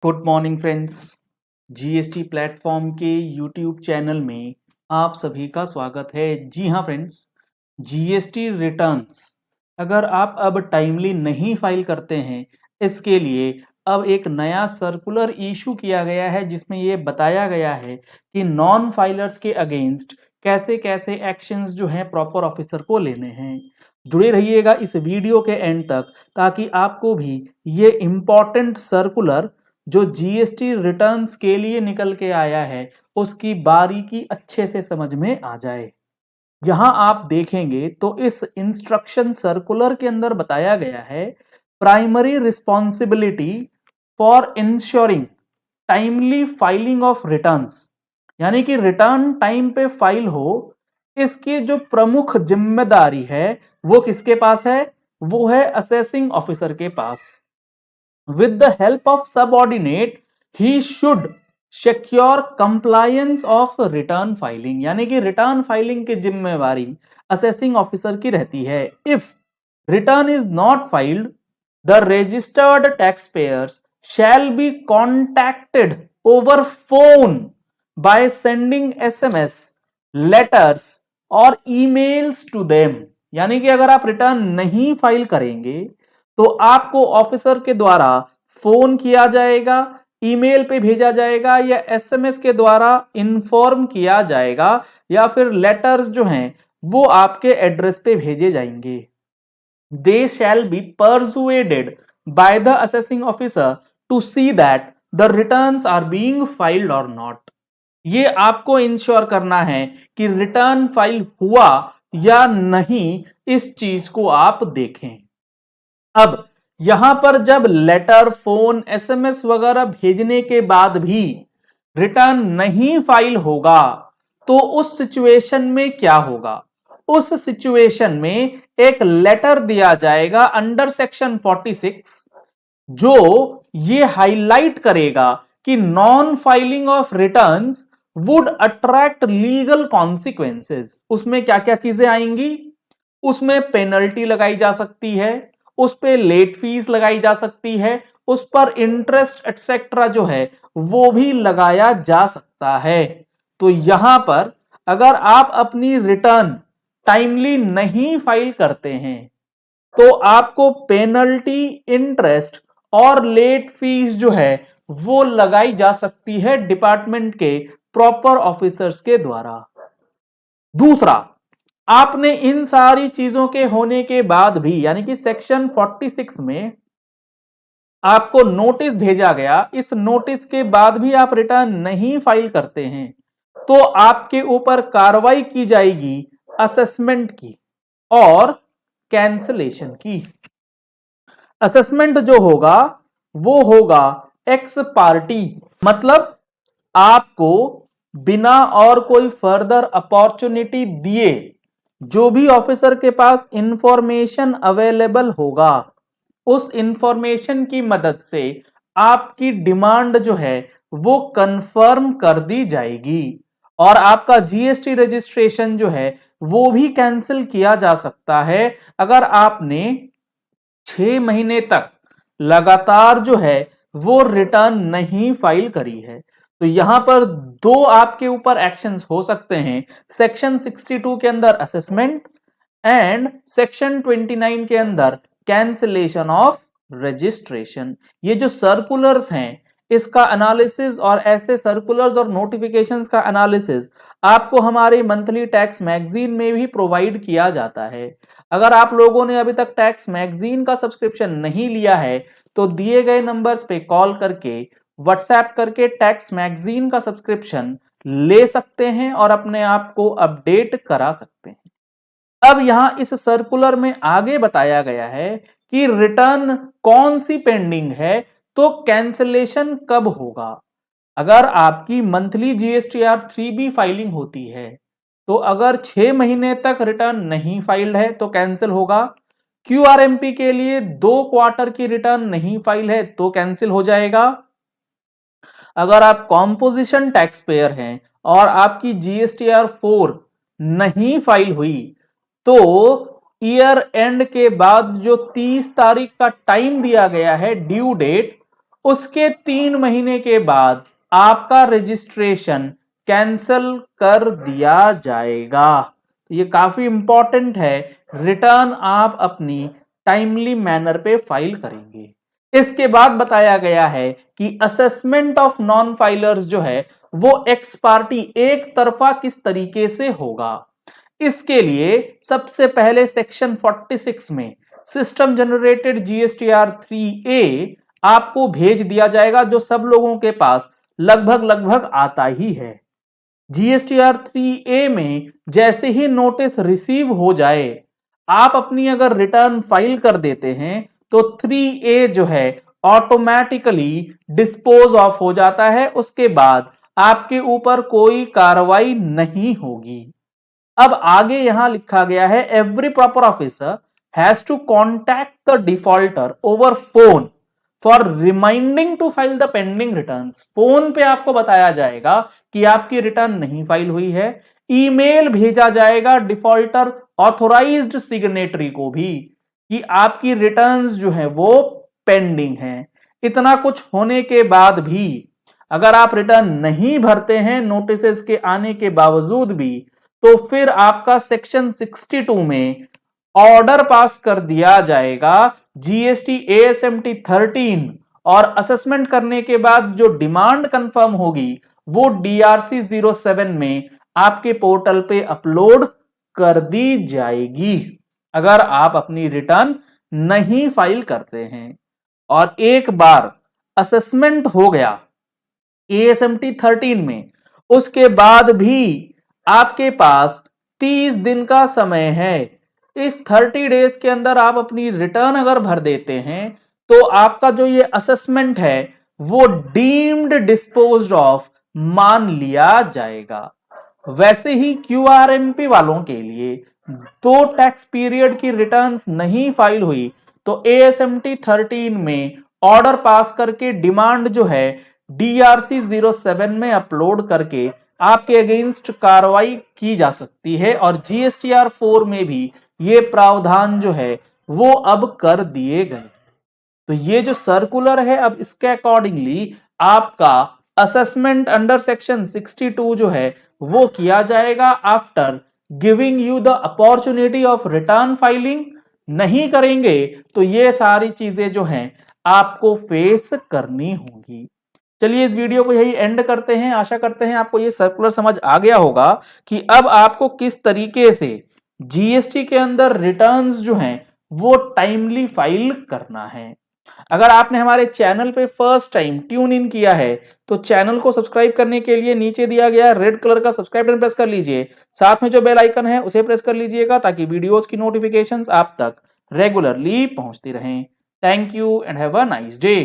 Good morning friends. GST platform के YouTube channel में आप सभी का स्वागत है। जी हाँ फ्रेंड्स, जीएसटी रिटर्न्स अगर आप अब टाइमली नहीं फाइल करते हैं, इसके लिए अब एक नया सर्कुलर इशू किया गया है जिसमें ये बताया गया है कि नॉन फाइलर्स के अगेंस्ट कैसे कैसे एक्शंस जो हैं प्रॉपर ऑफिसर को लेने हैं। जुड़े रहिएगा इस वीडियो के एंड तक ताकि आपको भी ये इम्पॉर्टेंट सर्कुलर जो जीएसटी रिटर्न्स के लिए निकल के आया है उसकी बारीकी अच्छे से समझ में आ जाए। यहां आप देखेंगे तो इस इंस्ट्रक्शन सर्कुलर के अंदर बताया गया है primary responsibility for ensuring timely filing of returns, यानी कि रिटर्न टाइम पे फाइल हो, इसकी जो प्रमुख जिम्मेदारी है वो किसके पास है? वो है असेसिंग ऑफिसर के पास। With the help of subordinate, he should secure compliance of return filing, यानी कि रिटर्न फाइलिंग की जिम्मेवारी असेसिंग ऑफिसर की रहती है। If return is not filed, the registered taxpayers shall be contacted over phone by sending SMS, letters और emails to them। यानी कि अगर आप रिटर्न नहीं फाइल करेंगे तो आपको ऑफिसर के द्वारा फोन किया जाएगा, ईमेल पे भेजा जाएगा या एसएमएस के द्वारा इन्फॉर्म किया जाएगा या फिर लेटर्स जो हैं वो आपके एड्रेस पे भेजे जाएंगे। They shall be persuaded by the assessing officer to see that the returns are being filed or not. ये आपको इंश्योर करना है कि रिटर्न फाइल हुआ या नहीं, इस चीज को आप देखें। अब यहां पर जब लेटर, फोन, एसएमएस वगैरह भेजने के बाद भी रिटर्न नहीं फाइल होगा तो उस सिचुएशन में क्या होगा? उस सिचुएशन में एक लेटर दिया जाएगा अंडर सेक्शन 46 जो ये हाईलाइट करेगा कि non filing of returns would attract legal consequences. उसमें क्या क्या चीजें आएंगी? उसमें पेनल्टी लगाई जा सकती है, उस पर लेट फीस लगाई जा सकती है, उस पर इंटरेस्ट एटसेट्रा जो है वो भी लगाया जा सकता है। तो यहां पर अगर आप अपनी रिटर्न टाइमली नहीं फाइल करते हैं तो आपको पेनल्टी, इंटरेस्ट और लेट फीस जो है वो लगाई जा सकती है डिपार्टमेंट के प्रॉपर ऑफिसर्स के द्वारा। दूसरा, आपने इन सारी चीजों के होने के बाद भी, यानी कि सेक्शन 46 में आपको नोटिस भेजा गया, इस नोटिस के बाद भी आप रिटर्न नहीं फाइल करते हैं तो आपके ऊपर कार्रवाई की जाएगी असेसमेंट की और कैंसलेशन की। असेसमेंट जो होगा वो होगा एक्स पार्टी, मतलब आपको बिना और कोई फर्दर अपॉर्चुनिटी दिए जो भी ऑफिसर के पास इंफॉर्मेशन अवेलेबल होगा उस इंफॉर्मेशन की मदद से आपकी डिमांड जो है वो कंफर्म कर दी जाएगी और आपका जीएसटी रजिस्ट्रेशन जो है वो भी कैंसिल किया जा सकता है अगर आपने 6 महीने तक लगातार जो है वो रिटर्न नहीं फाइल करी है। तो यहां पर दो आपके ऊपर एक्शंस हो सकते हैं, सेक्शन 62 के अंदर असेसमेंट एंड सेक्शन 29 के अंदर कैंसिलेशन ऑफ रजिस्ट्रेशन। ये जो सर्कुलर्स हैं इसका एनालिसिस और ऐसे सर्कुलर्स और नोटिफिकेशंस का एनालिसिस आपको हमारे मंथली टैक्स मैगजीन में भी प्रोवाइड किया जाता है। अगर आप लोगों ने अभी तक टैक्स मैगजीन का सब्सक्रिप्शन नहीं लिया है तो दिए गए नंबर्स पे कॉल करके, व्हाट्सएप करके टैक्स मैगजीन का सब्सक्रिप्शन ले सकते हैं और अपने आप को अपडेट करा सकते हैं। अब यहां इस सर्कुलर में आगे बताया गया है कि रिटर्न कौन सी पेंडिंग है तो कैंसिलेशन कब होगा। अगर आपकी मंथली जीएसटीआर 3B फाइलिंग होती है तो अगर 6 महीने तक रिटर्न नहीं फाइल्ड है तो कैंसिल होगा। क्यूआरएमपी के लिए 2 क्वार्टर की रिटर्न नहीं फाइल है तो कैंसिल हो जाएगा। अगर आप कॉम्पोजिशन टैक्स पेयर हैं और आपकी जीएसटीआर 4 नहीं फाइल हुई तो ईयर एंड के बाद जो 30 तारीख का टाइम दिया गया है ड्यू डेट, उसके 3 महीने के बाद आपका रजिस्ट्रेशन कैंसिल कर दिया जाएगा। ये काफी इंपॉर्टेंट है, रिटर्न आप अपनी टाइमली मैनर पे फाइल करेंगे। इसके बाद बताया गया है कि असेसमेंट ऑफ नॉन फाइलर्स जो है वो एक्स पार्टी एक तरफा किस तरीके से होगा। इसके लिए सबसे पहले सेक्शन 46 में सिस्टम जनरेटेड जीएसटीआर 3A आपको भेज दिया जाएगा, जो सब लोगों के पास लगभग आता ही है। जीएसटीआर 3A में जैसे ही नोटिस रिसीव हो जाए, आप अपनी अगर रिटर्न फाइल कर देते हैं तो 3A जो है ऑटोमेटिकली डिस्पोज ऑफ हो जाता है। उसके बाद आपके ऊपर कोई कार्रवाई नहीं होगी। अब आगे यहां लिखा गया है, every proper officer has to contact the defaulter over phone for reminding to file the pending returns. Phone पे आपको बताया जाएगा कि आपकी रिटर्न नहीं फाइल हुई है। ईमेल भेजा जाएगा डिफॉल्टर ऑथोराइज्ड सिग्नेटरी को भी कि आपकी रिटर्न्स जो है वो पेंडिंग है। इतना कुछ होने के बाद भी अगर आप रिटर्न नहीं भरते हैं नोटिस के आने के बावजूद भी, तो फिर आपका सेक्शन 62 में ऑर्डर पास कर दिया जाएगा। जीएसटी ASMT 13 और असेसमेंट करने के बाद जो डिमांड कंफर्म होगी वो DRC 07 में आपके पोर्टल पे अपलोड कर दी जाएगी अगर आप अपनी रिटर्न नहीं फाइल करते हैं। और एक बार असेसमेंट हो गया ASMT 13 में, उसके बाद भी आपके पास 30 दिन का समय है। इस 30 डेज के अंदर आप अपनी रिटर्न अगर भर देते हैं तो आपका जो ये असेसमेंट है वो डीम्ड डिस्पोज्ड ऑफ मान लिया जाएगा। वैसे ही QRMP वालों के लिए 2 टैक्स पीरियड की रिटर्न्स नहीं फाइल हुई तो ASMT 13 में ऑर्डर पास करके डिमांड जो है DRC 07 में अपलोड करके आपके अगेंस्ट कार्रवाई की जा सकती है। और GSTR 4 में भी ये प्रावधान जो है वो अब कर दिए गए। तो ये जो सर्कुलर है, अब इसके अकॉर्डिंगली आपका असेसमेंट अंडर सेक्शन 62 जो है वो किया जाएगा after giving you the opportunity of return filing. नहीं करेंगे तो ये सारी चीजें जो हैं आपको फेस करनी होगी। चलिए इस वीडियो को यही एंड करते हैं। आशा करते हैं आपको ये सर्कुलर समझ आ गया होगा कि अब आपको किस तरीके से जीएसटी के अंदर रिटर्न्स जो हैं वो टाइमली फाइल करना है। अगर आपने हमारे चैनल पे फर्स्ट टाइम ट्यून इन किया है तो चैनल को सब्सक्राइब करने के लिए नीचे दिया गया रेड कलर का सब्सक्राइब बटन प्रेस कर लीजिए। साथ में जो बेल आइकन है उसे प्रेस कर लीजिएगा ताकि वीडियोस की नोटिफिकेशंस आप तक रेगुलरली पहुंचती रहें। Thank you and have a nice day.